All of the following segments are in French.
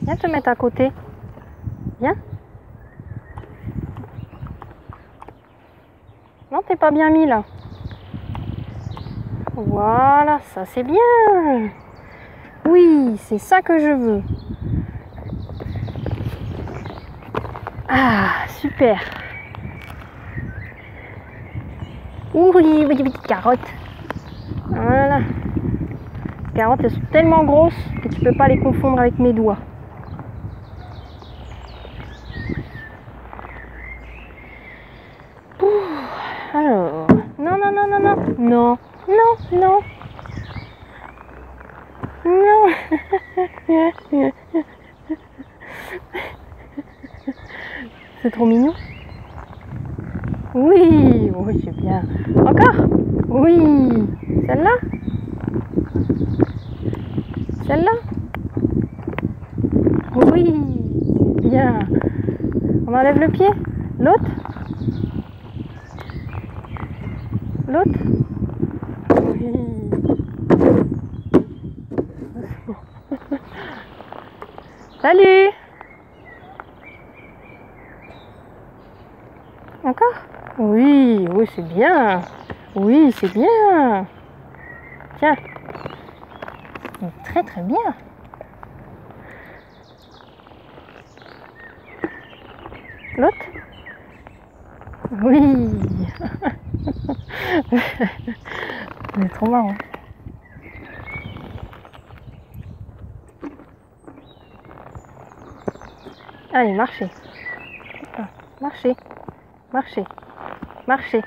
Viens te mettre à côté. Viens. Non, t'es pas bien mis là. Voilà, ça c'est bien. Oui, c'est ça que je veux. Ah, super. Oui, oui, carottes. Voilà. Les carottes, elles sont tellement grosses que tu peux pas les confondre avec mes doigts. Alors, non, non, non, non, non, non, non, non, non. C'est trop mignon. Oui, oui, c'est bien. Encore? Oui. Celle-là? Celle-là? Oui, c'est bien. On enlève le pied? L'autre? L'autre? Oui. Salut! Encore? Oui, oui, c'est bien. Oui, c'est bien. Tiens. C'est très très bien. L'autre? Oui. C'est trop marrant. Allez, marchez. Ah, marchez. Marchez. Marchez.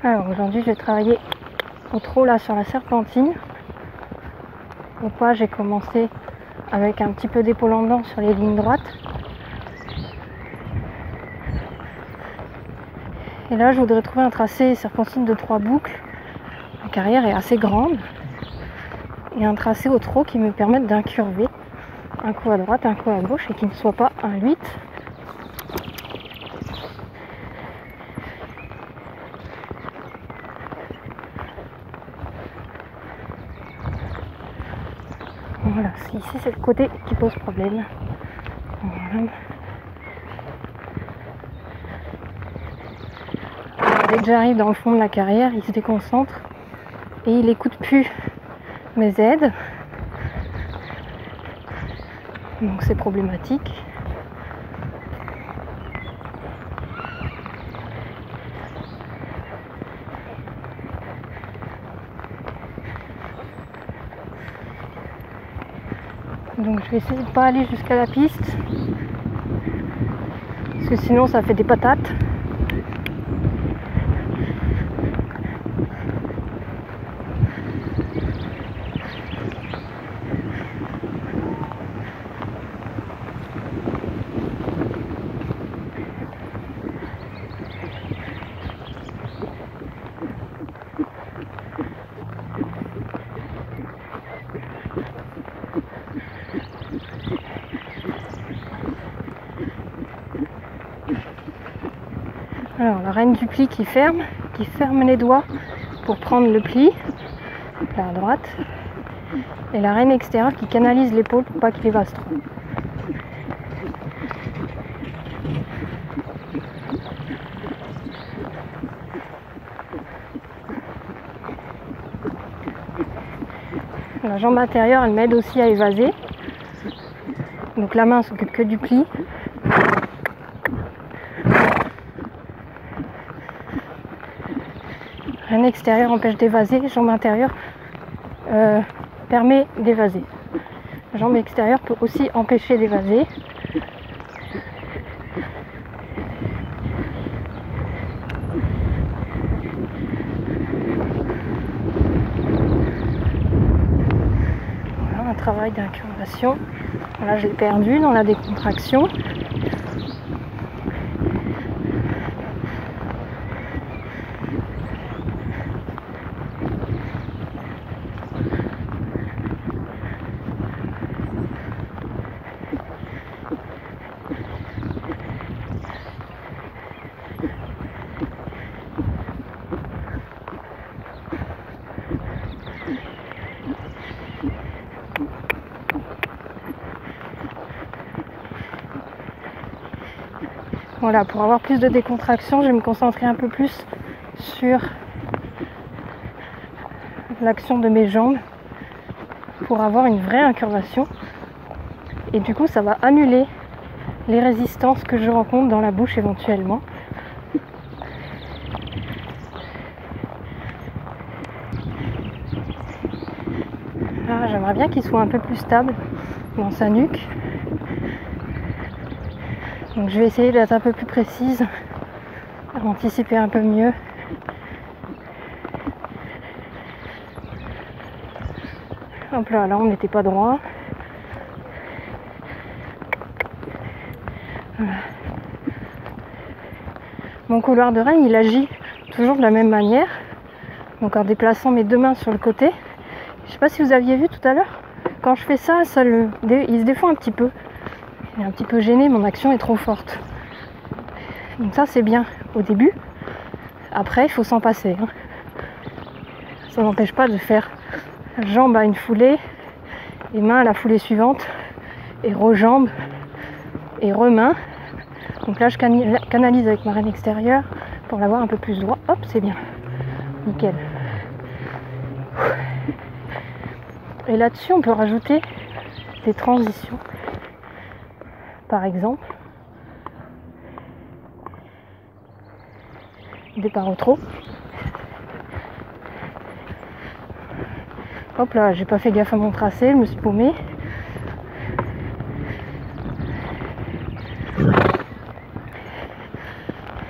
Alors aujourd'hui je vais travailler au trot là sur la serpentine. Au pas j'ai commencé avec un petit peu d'épaulandant sur les lignes droites. Et là je voudrais trouver un tracé serpentine de 3 boucles. La carrière est assez grande. Et un tracé au trot qui me permette d'incurver un coup à droite, un coup à gauche et qui ne soit pas un 8. Voilà, ici c'est le côté qui pose problème. Voilà. Dès que j'arrive dans le fond de la carrière, il se déconcentre et il écoute plus mes aides. Donc c'est problématique. Donc je vais essayer de ne pas aller jusqu'à la piste. Parce que sinon ça fait des patates. Alors la reine du pli qui ferme les doigts pour prendre le pli, là à droite, et la reine extérieure qui canalise l'épaule pour pas qu'il évasse trop. La jambe intérieure elle m'aide aussi à évaser, donc la main s'occupe que du pli. Reine extérieure empêche d'évaser, jambe intérieure permet d'évaser. La jambe extérieure peut aussi empêcher d'évaser. Voilà un travail d'incurvation. Là je l'ai perdu dans la décontraction. Voilà, pour avoir plus de décontraction, je vais me concentrer un peu plus sur l'action de mes jambes pour avoir une vraie incurvation. Et du coup, ça va annuler les résistances que je rencontre dans la bouche éventuellement. Là, j'aimerais bien qu'il soit un peu plus stable dans sa nuque. Donc je vais essayer d'être un peu plus précise, anticiper un peu mieux. Hop là, là on n'était pas droit. Voilà. Mon couloir de règne, il agit toujours de la même manière. Donc en déplaçant mes deux mains sur le côté. Je ne sais pas si vous aviez vu tout à l'heure. Quand je fais ça, il se défend un petit peu. Il est un petit peu gêné, mon action est trop forte. Donc ça c'est bien au début. Après il faut s'en passer. Ça n'empêche pas de faire jambe à une foulée, et main à la foulée suivante, et rejambe, et remain. Donc là je canalise avec ma reine extérieure pour l'avoir un peu plus droit. Hop, c'est bien. Nickel. Et là-dessus on peut rajouter des transitions. Par exemple, départ au trot. Hop là, j'ai pas fait gaffe à mon tracé, je me suis paumée.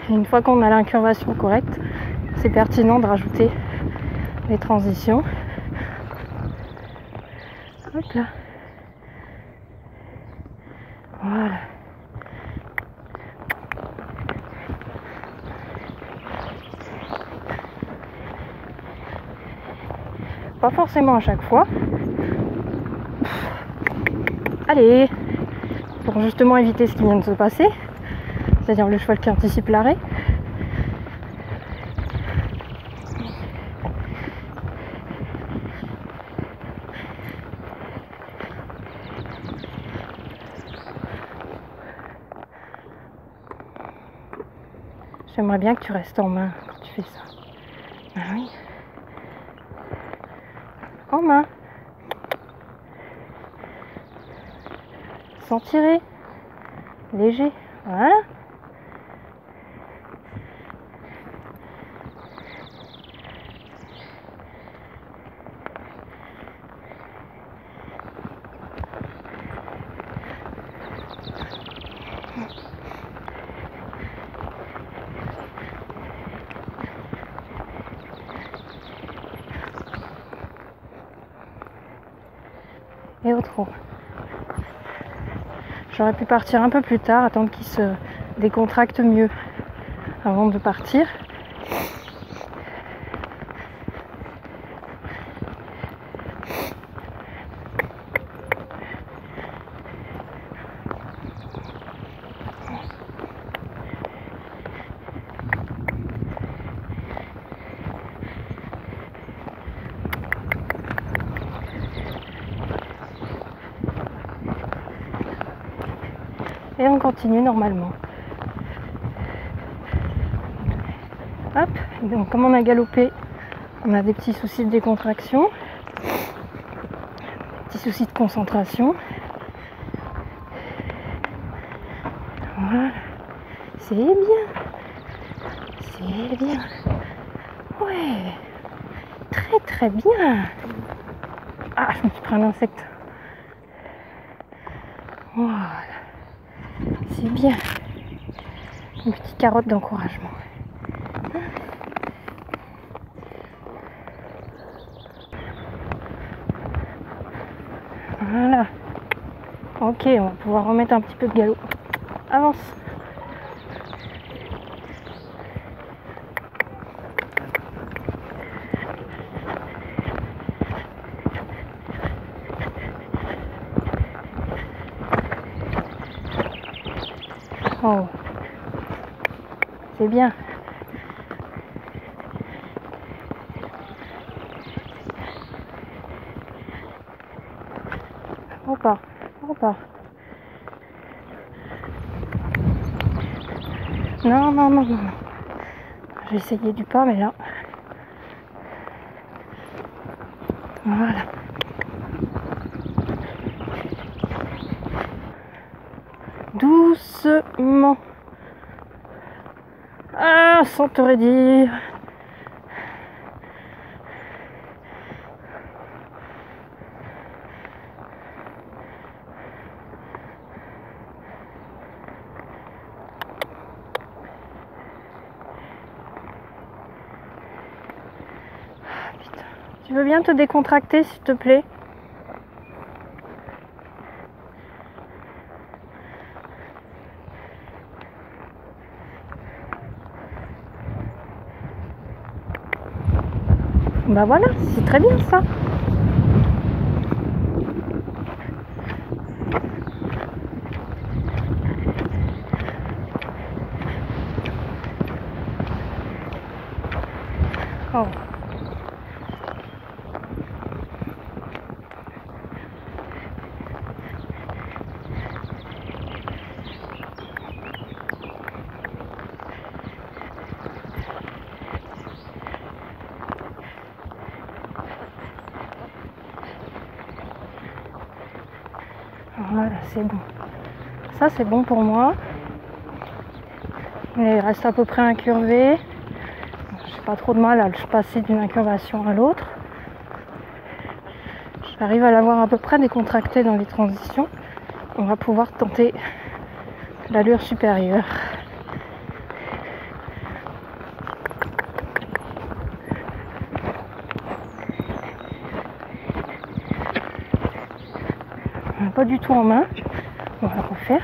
Et une fois qu'on a l'incurvation correcte, c'est pertinent de rajouter les transitions. Hop là. Voilà. Pas forcément à chaque fois. Allez, pour justement éviter ce qui vient de se passer, c'est-à-dire le cheval qui anticipe l'arrêt. J'aimerais bien que tu restes en main quand tu fais ça. Ah oui. En main. Sans tirer. Léger. Voilà. Et au trot. J'aurais pu partir un peu plus tard, attendre qu'il se décontracte mieux avant de partir. Et on continue normalement. Hop, donc comme on a galopé, on a des petits soucis de décontraction, des petits soucis de concentration. Voilà, c'est bien, c'est bien. Ouais, très très bien. Ah, je me suis pris un insecte. Voilà. C'est bien. Une petite carotte d'encouragement. Voilà. Ok, on va pouvoir remettre un petit peu de galop. Avance. Oh. C'est bien. Repars, repars. Non, non, non, non. J'ai essayé du pas, mais là... Voilà. Doucement. Ah, sans te raidir. Tu veux bien te décontracter, s'il te plaît? Bah voilà, c'est très bien ça. Oh. Voilà, c'est bon. Ça, c'est bon pour moi. Il reste à peu près incurvé. J'ai pas trop de mal à le passer d'une incurvation à l'autre. J'arrive à l'avoir à peu près décontracté dans les transitions. On va pouvoir tenter l'allure supérieure. On n'a pas du tout en main. On va le refaire.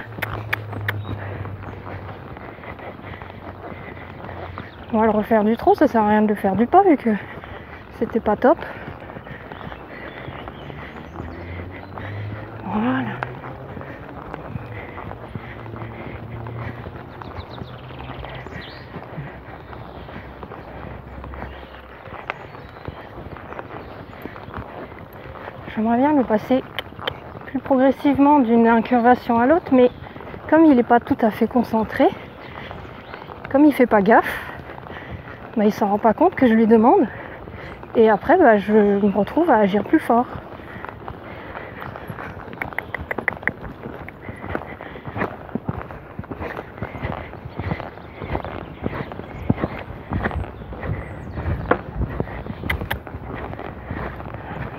On va le refaire du trot, ça sert à rien de le faire du pas vu que c'était pas top. Voilà. J'aimerais bien le passer plus progressivement d'une incurvation à l'autre, mais comme il n'est pas tout à fait concentré, comme il fait pas gaffe, bah, il s'en rend pas compte que je lui demande, et après bah, je me retrouve à agir plus fort.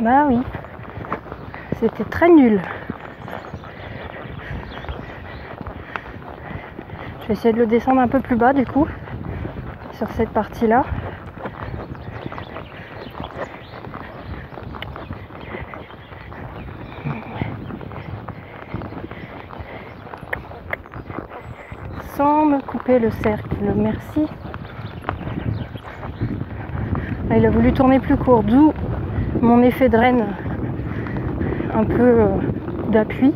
Bah oui, c'était très nul. Je vais essayer de le descendre un peu plus bas du coup, sur cette partie-là. Sans me couper le cercle, merci. Là, il a voulu tourner plus court, d'où mon effet draine un peu d'appui.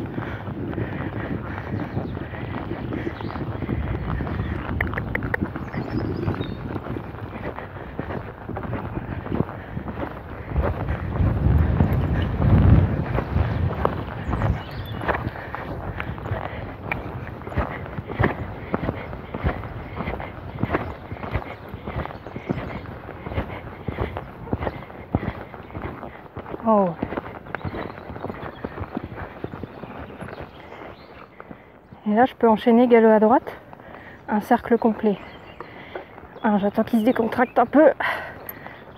Oh. Et là, je peux enchaîner galop à droite, un cercle complet. Alors, j'attends qu'il se décontracte un peu.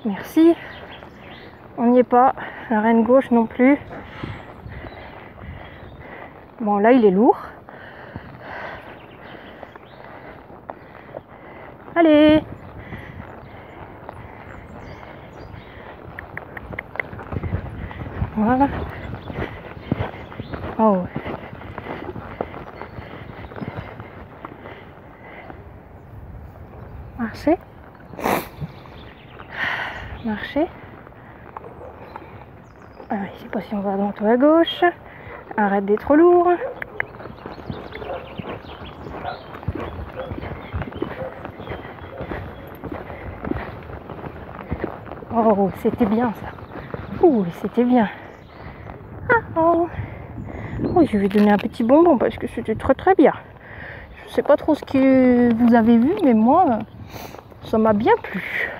Merci. On n'y est pas. La reine gauche non plus. Bon, là, il est lourd. Allez! Voilà. Oh. Marcher. Marcher. Alors, je sais pas si on va à droite ou à gauche. Arrête d'être trop lourd. Oh, c'était bien ça. Ouh, c'était bien. Ah oh. Oui, je vais donner un petit bonbon parce que c'était très très bien. Je sais pas trop ce que vous avez vu, mais moi, ça m'a bien plu.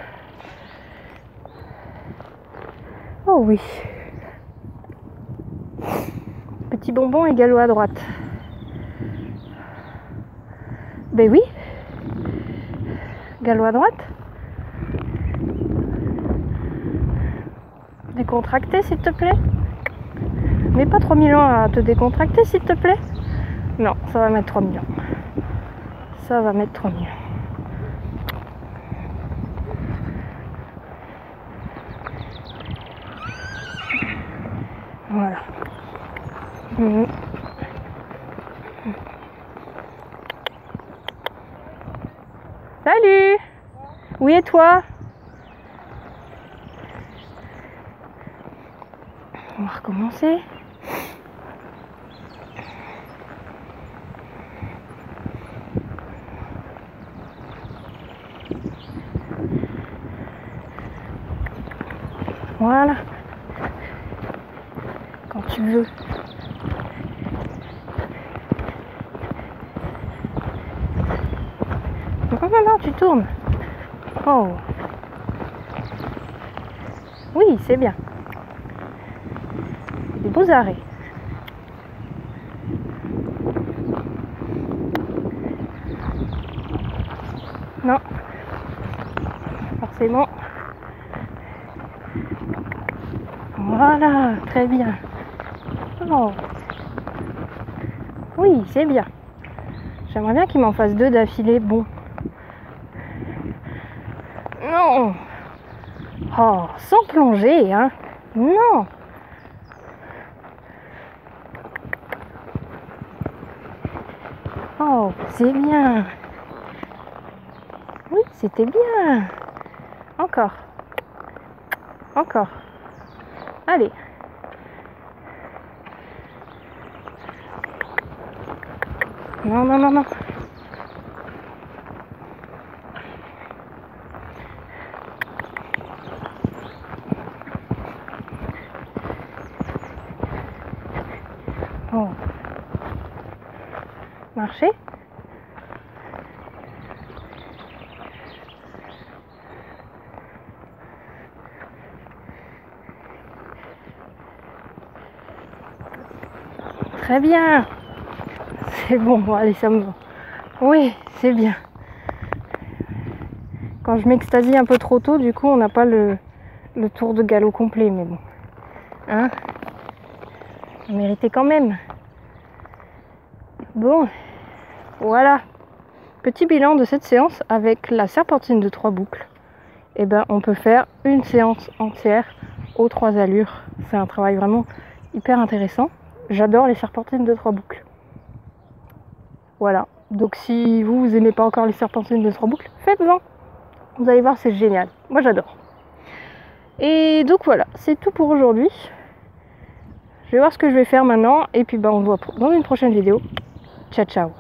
Oh oui. Petit bonbon et galop à droite. Ben oui. Galop à droite. Décontracté s'il te plaît. Mais pas 3000 ans à te décontracter s'il te plaît. Non, ça va mettre 3000 ans. Ça va mettre 3000 ans. Voilà. Salut. Oui, et toi? On va recommencer. Voilà. Quand tu veux. Non, tu tournes. Oh. Oui, c'est bien. Des beaux arrêts. Non. Forcément. Voilà, très bien. Oh. Oui, c'est bien. J'aimerais bien qu'il m'en fasse 2 d'affilée. Bon. Non. Oh, sans plonger, hein. Non. Oh, c'est bien. Oui, c'était bien. Encore. Encore. Allez. Non, non, non, non. Oh. Marcher. Très bien. C'est bon, allez, ça me va. Oui, c'est bien. Quand je m'extasie un peu trop tôt, du coup, on n'a pas le tour de galop complet, mais bon. Hein? On méritait quand même. Bon, voilà. Petit bilan de cette séance avec la serpentine de 3 boucles. Et ben, on peut faire une séance entière aux 3 allures. C'est un travail vraiment hyper intéressant. J'adore les serpentines de 3 boucles. Voilà. Donc si vous aimez pas encore les serpentines de 3 boucles, faites-en. Vous allez voir, c'est génial. Moi, j'adore. Et donc voilà, c'est tout pour aujourd'hui. Je vais voir ce que je vais faire maintenant. Et puis on se voit dans une prochaine vidéo. Ciao, ciao.